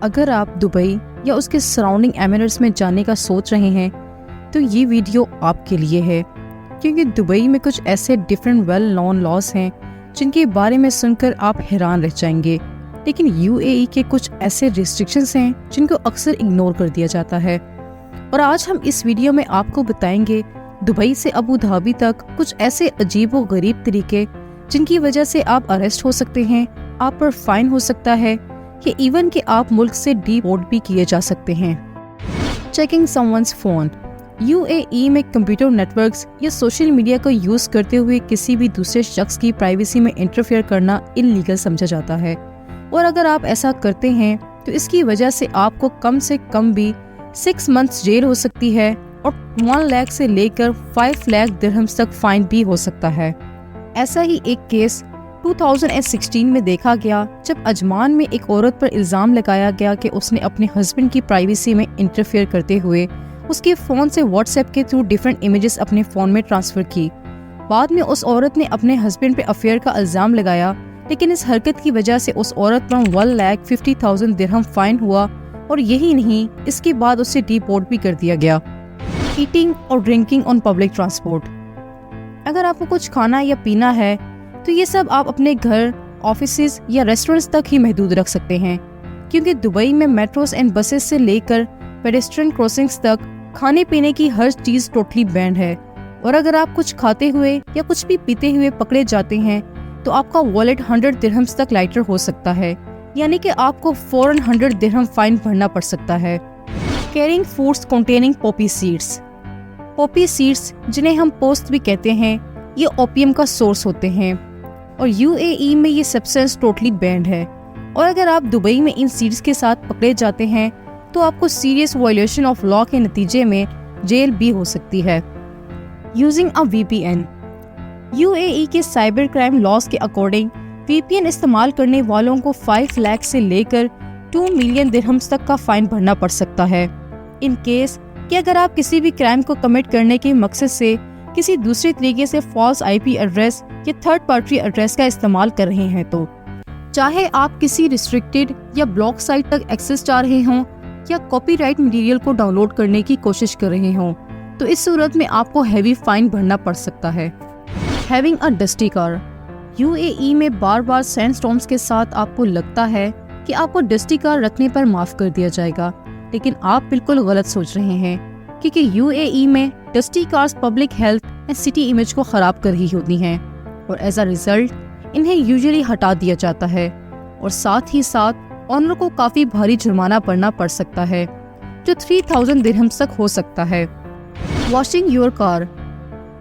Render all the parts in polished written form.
اگر آپ دبئی یا اس کے سراؤنڈنگ ایمریٹس میں جانے کا سوچ رہے ہیں تو یہ ویڈیو آپ کے لیے ہے، کیونکہ دبئی میں کچھ ایسے ڈیفرنٹ ویل نون لاز ہیں جن کے بارے میں سن کر آپ حیران رہ جائیں گے، لیکن UAE کے کچھ ایسے ریسٹرکشنز ہیں جن کو اکثر اگنور کر دیا جاتا ہے۔ اور آج ہم اس ویڈیو میں آپ کو بتائیں گے دبئی سے ابو دھابی تک کچھ ایسے عجیب و غریب طریقے جن کی وجہ سے آپ اریسٹ ہو سکتے ہیں، آپ پر فائن ہو سکتا ہے، کہ ایون کہ آپ ملک سے ڈی پورٹ بھی کیے جا سکتے ہیں۔ Checking someone's phone. UAE میں کمپیوٹر نیٹ ورکس یا سوشل میڈیا کو یوز کرتے ہوئے کسی بھی دوسرے شخص کی پرائیویسی میں انٹرفیئر کرنا انلیگل سمجھا جاتا ہے، اور اگر آپ ایسا کرتے ہیں تو اس کی وجہ سے آپ کو کم سے کم بھی 6 months جیل ہو سکتی ہے، اور 1 لاکھ سے لے کر 5 لاکھ درہمز تک فائن بھی ہو سکتا ہے۔ ایسا ہی ایک کیس 2016 میں دیکھا گیا جب عجمان میں ایک عورت پر الزام لگایا گیا کہ اس نے اپنے ہسبینڈ کی پرائیویسی میں انٹرفیئر کرتے ہوئے اس کے فون سے واٹس ایپ کے تھرو ڈیفرنٹ امیجز اپنے فون میں ٹرانسفر کی۔ بعد میں اس عورت نے اپنے ہسبینڈ پہ افیئر کا الزام لگایا، لیکن اس حرکت کی وجہ سے اس عورت پر 1,50,000 درہم فائن ہوا، اور یہی نہیں، اس کے بعد اسے ڈی پورٹ بھی کر دیا گیا۔ ایٹنگ اور ڈرنکنگ آن پبلک ٹرانسپورٹ۔ اگر آپ کو کچھ کھانا یا پینا ہے تو یہ سب آپ اپنے گھر، آفیسز یا ریسٹورنٹس تک ہی محدود رکھ سکتے ہیں، کیونکہ دبئی میں میٹروز اینڈ بسز سے لے کر پیڈسٹرین کراسنگز تک کھانے پینے کی ہر چیز ٹوٹلی بینڈ ہے، اور اگر آپ کچھ کھاتے ہوئے یا کچھ بھی پیتے ہوئے پکڑے جاتے ہیں تو آپ کا والیٹ 100 درہمز تک لائٹر ہو سکتا ہے، یعنی کہ آپ کو فوراً 100 درہم فائن بھرنا پڑ سکتا ہے۔ Carrying foods containing poppy seeds. Poppy seeds, جنہیں ہم پوست بھی کہتے ہیں، یہ اوپیم کا سورس ہوتے ہیں، اور UAE میں یہ سبسٹنس ٹوٹلی بینڈ ہے، اور اگر آپ دبئی میں ان سیڈس کے ساتھ پکڑے جاتے ہیں تو آپ کو سیریس وائلیشن آف لا کے نتیجے میں جیل بھی ہو سکتی ہے۔ Using a VPN۔ UAE کے سائبر کرائم لاز کے اکارڈنگ VPN استعمال کرنے والوں کو 5 لاکھ سے لے کر 2 ملین درہمز تک کا فائن بھرنا پڑ سکتا ہے، ان کیس کہ اگر آپ کسی بھی کرائم کو کمٹ کرنے کے مقصد سے کسی دوسرے طریقے سے فالس IP ایڈریس یا تھرڈ پارٹی ایڈریس کا استعمال کر رہے ہیں، تو چاہے آپ کسی ریسٹرکٹڈ یا بلاک سائٹ تک ایکسس چاہ رہے ہوں یا کاپی رائٹ مٹیریل کو ڈاؤن لوڈ کرنے کی کوشش کر رہے ہوں، تو اس صورت میں آپ کو ہیوی فائن بھرنا پڑ سکتا ہے۔ Having a dusty car. UAE میں بار بار سینڈ سٹارمز کے ساتھ آپ کو لگتا ہے کہ آپ کو ڈسٹی کار رکھنے پر معاف کر دیا جائے گا، لیکن آپ بالکل غلط سوچ رہے ہیں، کیونکہ UAE میں dusty cars public health and city image کو خراب کر رہی ہوتی ہیں، اور ایز اے ریزلٹ انہیں یوزلی ہٹا دیا جاتا ہے، اور ساتھ ہی ساتھ آنر کو کافی بھاری جرمانہ پڑنا پڑ سکتا ہے جو 3,000 درہمز تک ہو سکتا ہے۔ Washing your car.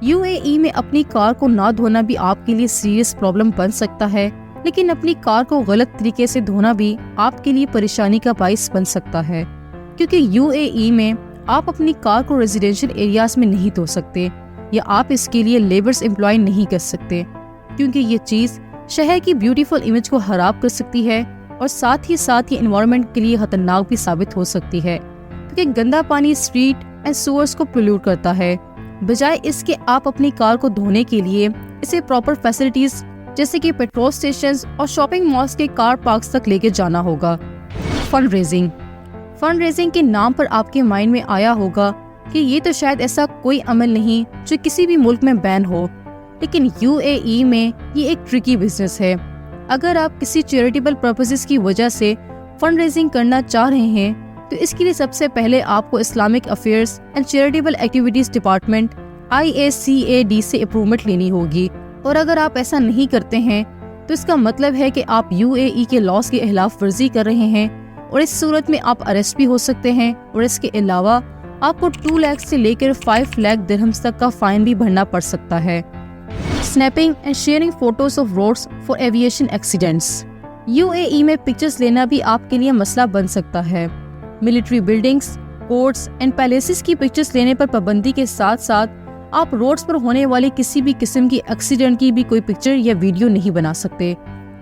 UAE میں اپنی کار کو نہ دھونا بھی آپ کے لیے سیریس پرابلم بن سکتا ہے، لیکن اپنی کار کو غلط طریقے سے دھونا بھی آپ کے لیے پریشانی کا باعث بن سکتا ہے، کیونکہ UAE میں آپ اپنی کار کو ریزیڈینشل ایریاز میں نہیں دھو سکتے، یا آپ اس کے لیے لیبرز امپلائی نہیں کر سکتے، کیونکہ یہ چیز شہر کی بیوٹیفل امیج کو خراب کر سکتی ہے، اور ساتھ ہی ساتھ یہ انوائرمنٹ کے لیے خطرناک بھی ثابت ہو سکتی ہے، کیونکہ گندا پانی اسٹریٹ اینڈ سورس کو پولیوٹ کرتا ہے، بجائے اس کے آپ اپنی کار کو دھونے کے لیے اسے پراپر فیسلٹیز جیسے کہ پیٹرول اسٹیشنز اور شاپنگ مالز کے کار پارکس تک لے کے جانا ہوگا۔ Fund raising. فنڈ ریزنگ کے نام پر آپ کے مائنڈ میں آیا ہوگا کہ یہ تو شاید ایسا کوئی عمل نہیں جو کسی بھی ملک میں بین ہو، لیکن UAE میں یہ ایک ٹرکی بزنس ہے۔ اگر آپ کسی چیریٹیبل پرپسز کی وجہ سے فنڈ ریزنگ کرنا چاہ رہے ہیں تو اس کے لیے سب سے پہلے آپ کو Islamic affairs and charitable activities department IACAD سے اپروومنٹ لینی ہوگی، اور اگر آپ ایسا نہیں کرتے ہیں تو اس کا مطلب ہے کہ آپ UAE کے لاز کی خلاف ورزی کر رہے ہیں، اور اس صورت میں آپ اریسٹ بھی ہو سکتے ہیں، اور اس کے علاوہ آپ کو 2 لاکھ سے لے کر 5 لاکھ درہمز تک کا فائن بھی بھرنا پڑ سکتا ہے۔ Snapping and sharing photos of roads for aviation accidents. UAE میں پکچرز لینا بھی آپ کے لیے مسئلہ بن سکتا ہے۔ Military buildings, courts and palaces کی پکچرز لینے پر پابندی کے ساتھ ساتھ آپ روڈز پر ہونے والی کسی بھی قسم کی ایکسیڈنٹ کی بھی کوئی پکچر یا ویڈیو نہیں بنا سکتے،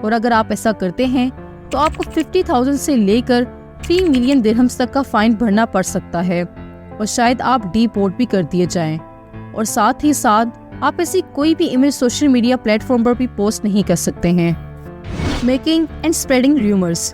اور اگر آپ ایسا کرتے ہیں تو آپ کو 50,000 سے لے کر 3 ملین درہمز تک کا فائن بھرنا پڑ سکتا ہے، اور شاید آپ ڈی پورٹ بھی کر دیے جائیں، اور ساتھ ہی ساتھ آپ ایسی کوئی بھی image social media platform پر بھی پوسٹ نہیں کر سکتے ہیں۔ Making and spreading rumours.